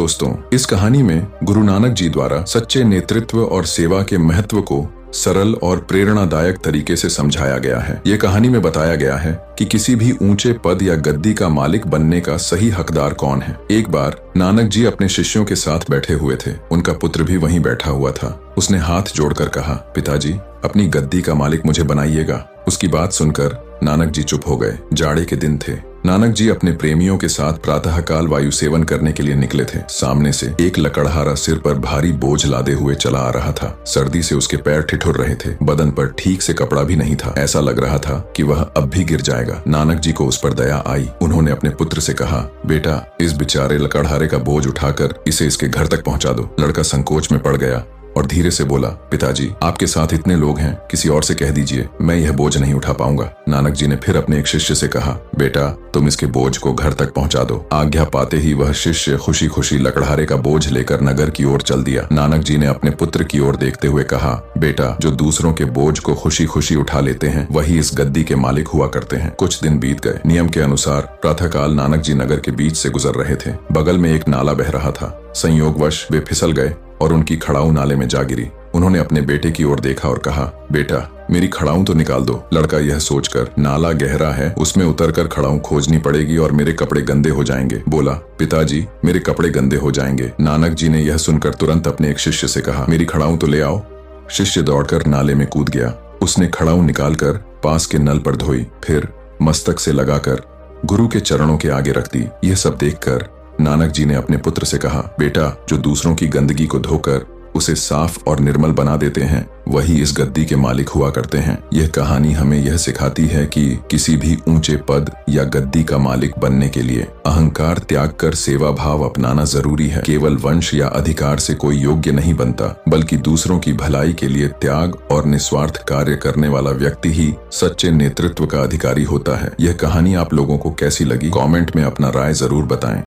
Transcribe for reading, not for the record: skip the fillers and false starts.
दोस्तों, इस कहानी में गुरु नानक जी द्वारा सच्चे नेतृत्व और सेवा के महत्व को सरल और प्रेरणादायक तरीके से समझाया गया है। ये कहानी में बताया गया है कि किसी भी ऊंचे पद या गद्दी का मालिक बनने का सही हकदार कौन है। एक बार नानक जी अपने शिष्यों के साथ बैठे हुए थे। उनका पुत्र भी वहीं बैठा हुआ था। उसने हाथ जोड़कर कहा, पिताजी, अपनी गद्दी का मालिक मुझे बनाइएगा। उसकी बात सुनकर नानक जी चुप हो गए। जाड़े के दिन थे। नानक जी अपने प्रेमियों के साथ प्रातःकाल वायु सेवन करने के लिए निकले थे। सामने से एक लकड़हारा सिर पर भारी बोझ लादे हुए चला आ रहा था। सर्दी से उसके पैर ठिठुर रहे थे। बदन पर ठीक से कपड़ा भी नहीं था। ऐसा लग रहा था कि वह अब भी गिर जाएगा। नानक जी को उस पर दया आई। उन्होंने अपने पुत्र से कहा, बेटा, इस बेचारे लकड़हारे का बोझ उठाकर इसे इसके घर तक पहुंचा दो। लड़का संकोच में पड़ गया और धीरे से बोला, पिताजी, आपके साथ इतने लोग हैं, किसी और से कह दीजिए, मैं यह बोझ नहीं उठा पाऊंगा। नानक जी ने फिर अपने एक शिष्य से कहा, बेटा, तुम इसके बोझ को घर तक पहुंचा दो। आज्ञा पाते ही वह शिष्य खुशी खुशी लकड़हारे का बोझ लेकर नगर की ओर चल दिया। नानक जी ने अपने पुत्र की ओर देखते हुए कहा, बेटा, जो दूसरों के बोझ को खुशी खुशी उठा लेते हैं, वही इस गद्दी के मालिक हुआ करते हैं। कुछ दिन बीत गए। नियम के अनुसार प्रातःकाल नानक जी नगर के बीच से गुजर रहे थे। बगल में एक नाला बह रहा था। संयोगवश वे फिसल गए और उनकी खड़ाऊ नाले में जा गिरी। उन्होंने अपने बेटे की ओर देखा और कहा, बेटा, मेरी खड़ाऊ तो निकाल दो। लड़का यह सोचकर, नाला गहरा है, उसमें उतरकर खड़ाऊ खोजनी पड़ेगी और मेरे कपड़े गंदे हो जाएंगे, बोला, पिताजी, मेरे कपड़े गंदे हो जाएंगे। नानक जी ने यह सुनकर तुरंत अपने एक शिष्य से कहा, मेरी खड़ाऊ तो ले आओ। शिष्य दौड़कर नाले में कूद गया। उसने खड़ाऊ निकालकर पास के नल पर धोई, फिर मस्तक से लगाकर गुरु के चरणों के आगे रख दी। यह सब देखकर नानक जी ने अपने पुत्र से कहा, बेटा, जो दूसरों की गंदगी को धोकर उसे साफ और निर्मल बना देते हैं, वही इस गद्दी के मालिक हुआ करते हैं। यह कहानी हमें यह सिखाती है कि किसी भी ऊंचे पद या गद्दी का मालिक बनने के लिए अहंकार त्याग कर सेवा भाव अपनाना जरूरी है। केवल वंश या अधिकार से कोई योग्य नहीं बनता, बल्कि दूसरों की भलाई के लिए त्याग और निस्वार्थ कार्य करने वाला व्यक्ति ही सच्चे नेतृत्व का अधिकारी होता है। यह कहानी आप लोगों को कैसी लगी, कमेंट में अपना राय जरूर बताएं।